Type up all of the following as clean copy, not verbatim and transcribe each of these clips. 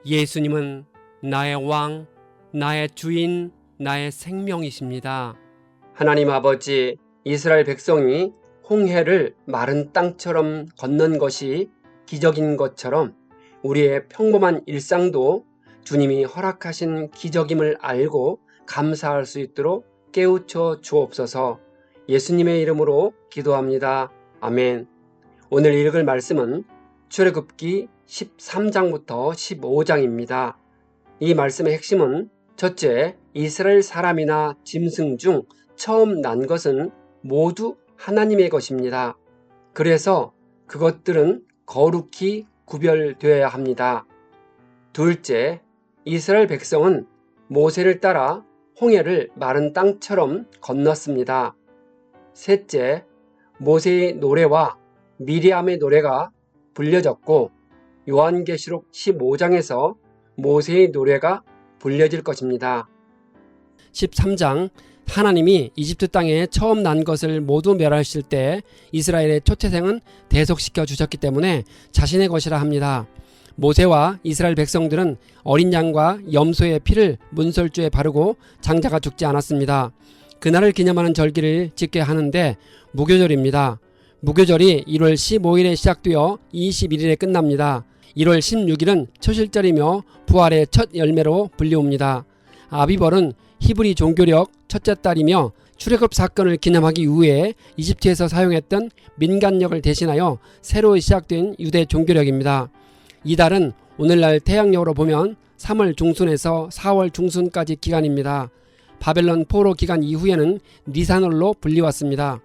예수님은 나의 왕, 나의 주인, 나의 생명이십니다. 하나님 아버지, 이스라엘 백성이 홍해를 마른 땅처럼 건넌 것이 기적인 것처럼 우리의 평범한 일상도 주님이 허락하신 기적임을 알고 감사할 수 있도록 깨우쳐 주옵소서. 예수님의 이름으로 기도합니다. 아멘. 오늘 읽을 말씀은 출애굽기 13장부터 15장입니다. 이 말씀의 핵심은 첫째, 이스라엘 사람이나 짐승 중 처음 난 것은 모두 하나님의 것입니다. 그래서 그것들은 거룩히 구별되어야 합니다. 둘째, 이스라엘 백성은 모세를 따라 홍해를 마른 땅처럼 건넜습니다. 셋째, 모세의 노래와 미리암의 노래가 불려졌고 요한계시록 15장에서 모세의 노래가 불려질 것입니다. 13장, 하나님이 이집트 땅에 처음 난 것을 모두 멸하실 때 이스라엘의 초태생은 대속시켜 주셨기 때문에 자신의 것이라 합니다. 모세와 이스라엘 백성들은 어린 양과 염소의 피를 문설주에 바르고 장자가 죽지 않았습니다. 그날을 기념하는 절기를 지켜야 하는데 무교절입니다. 무교절이 1월 15일에 시작되어 21일에 끝납니다. 1월 16일은 초실절이며 부활의 첫 열매로 불리웁니다. 아비벌은 히브리 종교력 첫째 달이며 출애굽 사건을 기념하기 이후에 이집트에서 사용했던 민간력을 대신하여 새로 시작된 유대 종교력입니다. 이 달은 오늘날 태양력으로 보면 3월 중순에서 4월 중순까지 기간입니다. 바벨론 포로 기간 이후에는 니산월로 불리웠습니다.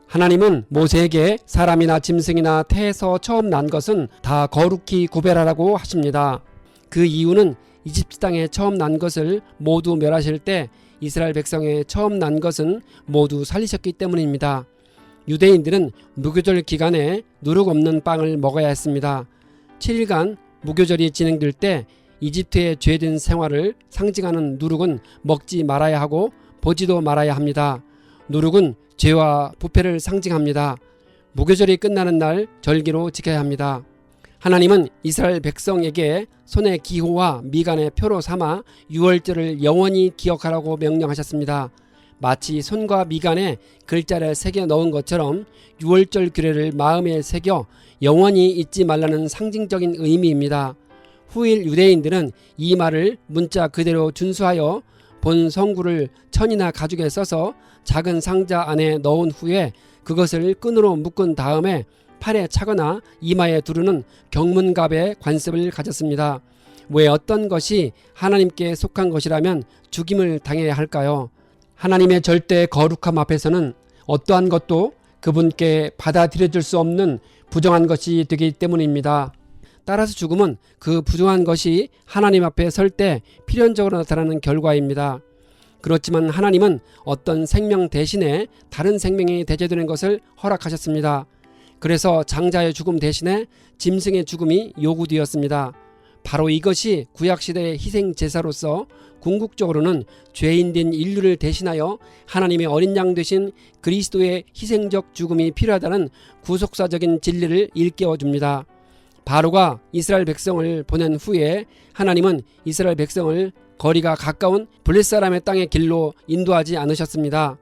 하나님은 모세에게 사람이나 짐승이나 태에서 처음 난 것은 다 거룩히 구별하라고 하십니다. 그 이유는 이집트 땅에 처음 난 것을 모두 멸하실 때 이스라엘 백성의 처음 난 것은 모두 살리셨기 때문입니다. 유대인들은 무교절 기간에 누룩 없는 빵을 먹어야 했습니다. 7일간 무교절이 진행될 때 이집트의 죄된 생활을 상징하는 누룩은 먹지 말아야 하고 보지도 말아야 합니다. 누룩은 죄와 부패를 상징합니다. 무교절이 끝나는 날 절기로 지켜야 합니다. 하나님은 이스라엘 백성에게 손의 기호와 미간의 표로 삼아 유월절을 영원히 기억하라고 명령하셨습니다. 마치 손과 미간에 글자를 새겨 넣은 것처럼 유월절 규례를 마음에 새겨 영원히 잊지 말라는 상징적인 의미입니다. 후일 유대인들은 이 말을 문자 그대로 준수하여 본 성구를 천이나 가죽에 써서 작은 상자 안에 넣은 후에 그것을 끈으로 묶은 다음에 팔에 차거나 이마에 두르는 경문갑의 관습을 가졌습니다. 왜 어떤 것이 하나님께 속한 것이라면 죽임을 당해야 할까요? 하나님의 절대 거룩함 앞에서는 어떠한 것도 그분께 받아들여질 수 없는 부정한 것이 되기 때문입니다. 따라서 죽음은 그 부정한 것이 하나님 앞에 설 때 필연적으로 나타나는 결과입니다. 그렇지만 하나님은 어떤 생명 대신에 다른 생명이 대제되는 것을 허락하셨습니다. 그래서 장자의 죽음 대신에 짐승의 죽음이 요구되었습니다. 바로 이것이 구약시대의 희생제사로서 궁극적으로는 죄인된 인류를 대신하여 하나님의 어린 양 되신 그리스도의 희생적 죽음이 필요하다는 구속사적인 진리를 일깨워줍니다. 바로가 이스라엘 백성을 보낸 후에 하나님은 이스라엘 백성을 거리가 가까운 블레 사람의 땅의 길로 인도하지 않으셨습니다.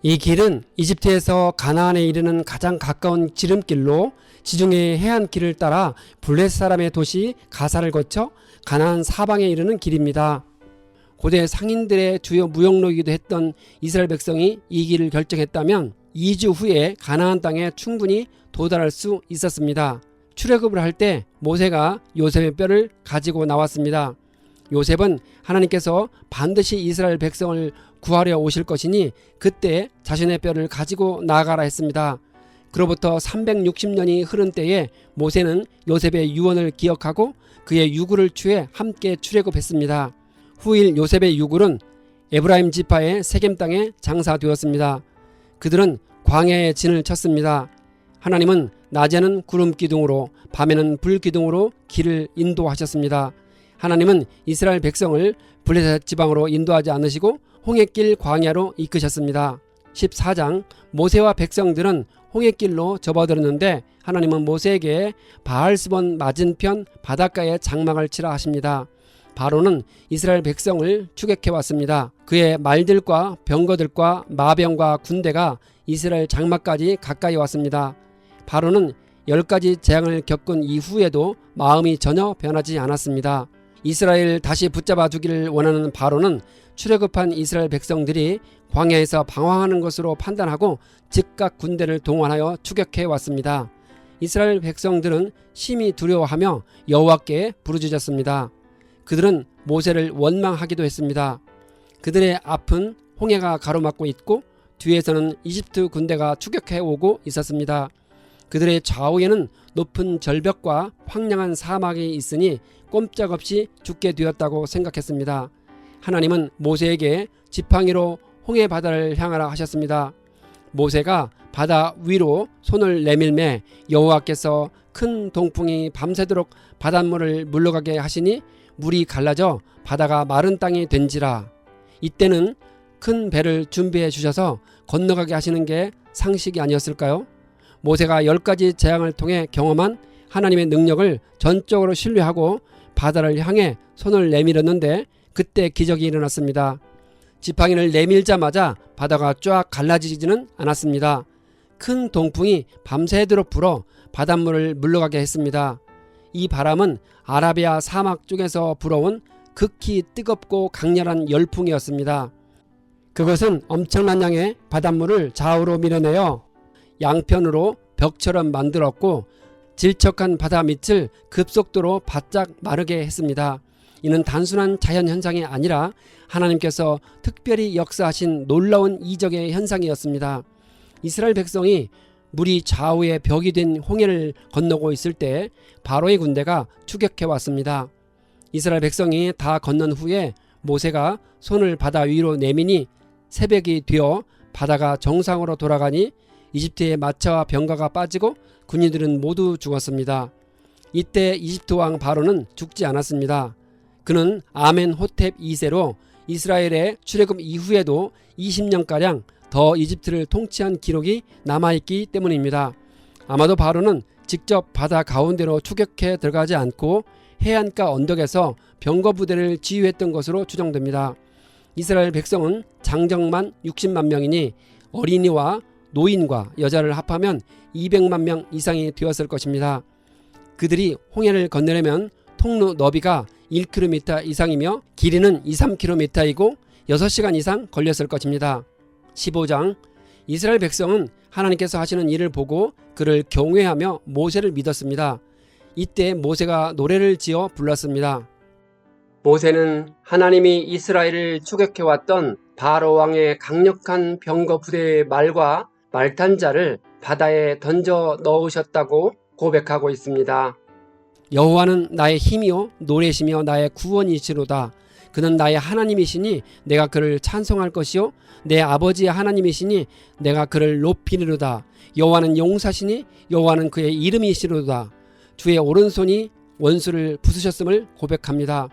이 길은 이집트에서 가나안에 이르는 가장 가까운 지름길로 지중해 해안길을 따라 블레 사람의 도시 가사를 거쳐 가나안 사방에 이르는 길입니다. 고대 상인들의 주요 무역로이기도 했던 이스라엘 백성이 이 길을 결정했다면 2주 후에 가나안 땅에 충분히 도달할 수 있었습니다. 출애굽을 할 때 모세가 요셉의 뼈를 가지고 나왔습니다. 요셉은 하나님께서 반드시 이스라엘 백성을 구하려 오실 것이니 그때 자신의 뼈를 가지고 나아가라 했습니다. 그로부터 360년이 흐른 때에 모세는 요셉의 유언을 기억하고 그의 유굴을 취해 함께 출애굽했습니다. 후일 요셉의 유굴은 에브라임 지파의 세겜 땅에 장사되었습니다. 그들은 광야의 진을 쳤습니다. 하나님은 낮에는 구름 기둥으로 밤에는 불 기둥으로 길을 인도하셨습니다. 하나님은 이스라엘 백성을 블레셋 지방으로 인도하지 않으시고 홍해길 광야로 이끄셨습니다. 14장 모세와 백성들은 홍해길로 접어들었는데 하나님은 모세에게 바알스본 맞은편 바닷가에 장막을 치라 하십니다. 바로는 이스라엘 백성을 추격해 왔습니다. 그의 말들과 병거들과 마병과 군대가 이스라엘 장막까지 가까이 왔습니다. 바로는 10가지 재앙을 겪은 이후에도 마음이 전혀 변하지 않았습니다. 이스라엘 다시 붙잡아 두기를 원하는 바로는 출애굽한 이스라엘 백성들이 광야에서 방황하는 것으로 판단하고 즉각 군대를 동원하여 추격해 왔습니다. 이스라엘 백성들은 심히 두려워하며 여호와께 부르짖었습니다. 그들은 모세를 원망하기도 했습니다. 그들의 앞은 홍해가 가로막고 있고 뒤에서는 이집트 군대가 추격해 오고 있었습니다. 그들의 좌우에는 높은 절벽과 황량한 사막이 있으니 꼼짝없이 죽게 되었다고 생각했습니다. 하나님은 모세에게 지팡이로 홍해 바다를 향하라 하셨습니다. 모세가 바다 위로 손을 내밀매 여호와께서 큰 동풍이 밤새도록 바닷물을 물러가게 하시니 물이 갈라져 바다가 마른 땅이 된지라. 이때는 큰 배를 준비해 주셔서 건너가게 하시는 게 상식이 아니었을까요? 모세가 10가지 재앙을 통해 경험한 하나님의 능력을 전적으로 신뢰하고 바다를 향해 손을 내밀었는데 그때 기적이 일어났습니다. 지팡이를 내밀자마자 바다가 쫙 갈라지지는 않았습니다. 큰 동풍이 밤새도록 불어 바닷물을 물러가게 했습니다. 이 바람은 아라비아 사막 쪽에서 불어온 극히 뜨겁고 강렬한 열풍이었습니다. 그것은 엄청난 양의 바닷물을 좌우로 밀어내어 양편으로 벽처럼 만들었고 질척한 바다 밑을 급속도로 바짝 마르게 했습니다. 이는 단순한 자연현상이 아니라 하나님께서 특별히 역사하신 놀라운 이적의 현상이었습니다. 이스라엘 백성이 물이 좌우에 벽이 된 홍해를 건너고 있을 때 바로의 군대가 추격해 왔습니다. 이스라엘 백성이 다 건넌 후에 모세가 손을 바다 위로 내미니 새벽이 되어 바다가 정상으로 돌아가니 이집트의 마차와 병거가 빠지고 군인들은 모두 죽었습니다. 이때 이집트 왕 바로는 죽지 않았습니다. 그는 아멘호텝 2세로 이스라엘의 출애굽 이후에도 20년가량 더 이집트를 통치한 기록이 남아있기 때문입니다. 아마도 바로는 직접 바다 가운데로 추격해 들어가지 않고 해안가 언덕에서 병거 부대를 지휘했던 것으로 추정됩니다. 이스라엘 백성은 장정만 60만 명이니 어린이와 노인과 여자를 합하면 200만 명 이상이 되었을 것입니다. 그들이 홍해를 건너려면 통로 너비가 1km 이상이며 길이는 2-3km이고 6시간 이상 걸렸을 것입니다. 15장 이스라엘 백성은 하나님께서 하시는 일을 보고 그를 경외하며 모세를 믿었습니다. 이때 모세가 노래를 지어 불렀습니다. 모세는 하나님이 이스라엘을 추격해왔던 바로 왕의 강력한 병거 부대의 말과 말탄자를 바다에 던져 넣으셨다고 고백하고 있습니다. 여호와는 나의 힘이요 노래시며 나의 구원이시로다. 그는 나의 하나님이시니 내가 그를 찬송할 것이요 내 아버지의 하나님이시니 내가 그를 높이리로다. 여호와는 용사시니 여호와는 그의 이름이시로다. 주의 오른손이 원수를 부수셨음을 고백합니다.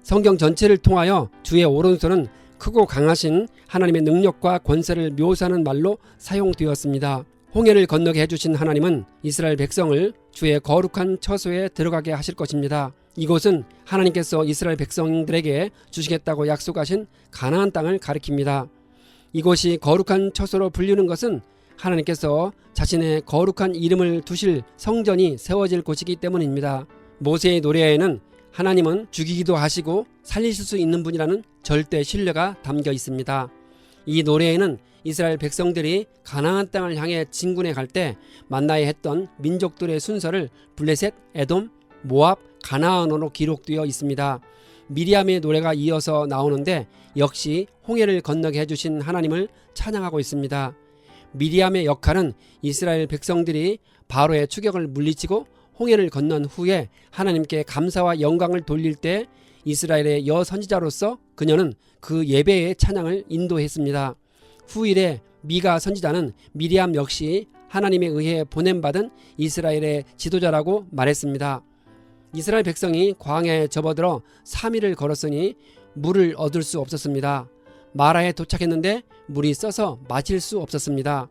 성경 전체를 통하여 주의 오른손은 크고 강하신 하나님의 능력과 권세를 묘사하는 말로 사용되었습니다. 홍해를 건너게 해주신 하나님은 이스라엘 백성을 주의 거룩한 처소에 들어가게 하실 것입니다. 이곳은 하나님께서 이스라엘 백성들에게 주시겠다고 약속하신 가나안 땅을 가리킵니다. 이곳이 거룩한 처소로 불리는 것은 하나님께서 자신의 거룩한 이름을 두실 성전이 세워질 곳이기 때문입니다. 모세의 노래에는 하나님은 죽이기도 하시고 살리실 수 있는 분이라는 절대 신뢰가 담겨 있습니다. 이 노래에는 이스라엘 백성들이 가나안 땅을 향해 진군해 갈 때 만나야 했던 민족들의 순서를 블레셋, 에돔, 모압, 가나안으로 기록되어 있습니다. 미리암의 노래가 이어서 나오는데 역시 홍해를 건너게 해주신 하나님을 찬양하고 있습니다. 미리암의 역할은 이스라엘 백성들이 바로의 추격을 물리치고 홍해를 건넌 후에 하나님께 감사와 영광을 돌릴 때 이스라엘의 여선지자로서 그녀는 그 예배의 찬양을 인도했습니다. 후일에 미가 선지자는 미리암 역시 하나님에 의해 보냄받은 이스라엘의 지도자라고 말했습니다. 이스라엘 백성이 광야에 접어들어 3일을 걸었으니 물을 얻을 수 없었습니다. 마라에 도착했는데 물이 써서 마실 수 없었습니다.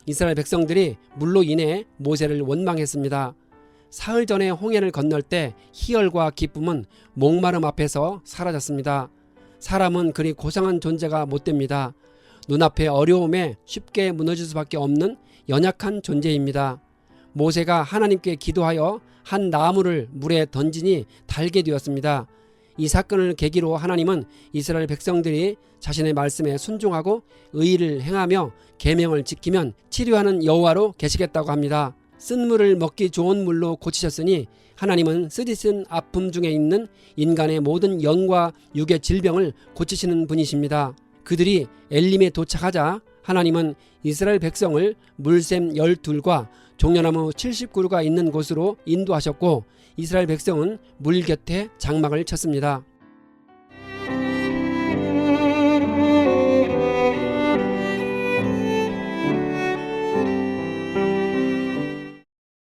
이스라엘 백성들이 물로 인해 모세를 원망했습니다. 사흘 전에 홍해를 건널 때 희열과 기쁨은 목마름 앞에서 사라졌습니다. 사람은 그리 고상한 존재가 못됩니다. 눈앞의 어려움에 쉽게 무너질 수밖에 없는 연약한 존재입니다. 모세가 하나님께 기도하여 한 나무를 물에 던지니 달게 되었습니다. 이 사건을 계기로 하나님은 이스라엘 백성들이 자신의 말씀에 순종하고 의의를 행하며 계명을 지키면 치료하는 여호와로 계시겠다고 합니다. 쓴 물을 먹기 좋은 물로 고치셨으니 하나님은 쓰디쓴 아픔 중에 있는 인간의 모든 영과 육의 질병을 고치시는 분이십니다. 그들이 엘림에 도착하자 하나님은 이스라엘 백성을 물샘 12과 종려나무 70그루가 있는 곳으로 인도하셨고 이스라엘 백성은 물 곁에 장막을 쳤습니다.